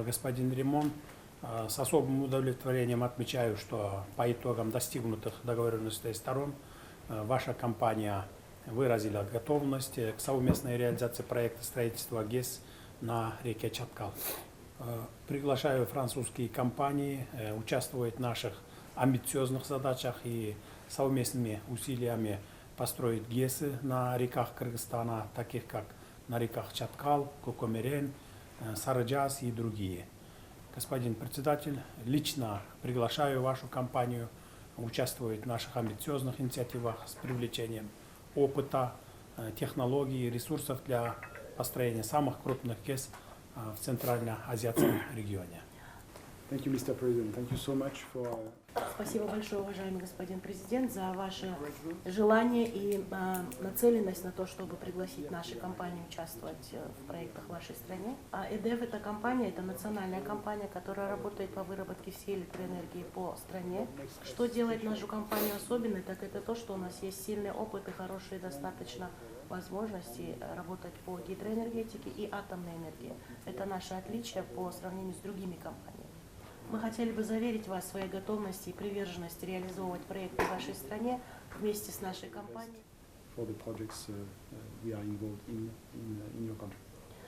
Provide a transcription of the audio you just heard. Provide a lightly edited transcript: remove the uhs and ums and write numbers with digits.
господин Римон. С особым удовлетворением отмечаю, что по итогам достигнутых договоренностей сторон ваша компания выразила готовность к совместной реализации проекта строительства ГЭС на реке Чаткал. Приглашаю французские компании участвовать в наших амбициозных задачах и совместными усилиями построить ГЭСы на реках Кыргызстана, таких как на реках Чаткал, Кокомерен, Сарыджас и другие. Господин председатель, лично приглашаю вашу компанию участвовать в наших амбициозных инициативах с привлечением опыта, технологий и ресурсов для построения самых крупных ГЭС в Центрально-Азиатском регионе. Thank you, Mr. President. Thank you so much for... Спасибо большое, уважаемый господин президент, за ваше желание и нацеленность на то, чтобы пригласить наши компании участвовать в проектах в вашей стране. ЭДФ — это компания, это национальная компания, которая работает по выработке всей электроэнергии по стране. Что делает нашу компанию особенной, так это то, что у нас есть сильный опыт и хорошие достаточно возможности работать по гидроэнергетике и атомной энергии. Это наше отличие по сравнению с другими компаниями. Мы хотели бы заверить вас в своей готовности и приверженности реализовывать проекты в вашей стране вместе с нашей компанией. For the projects we are involved in your country.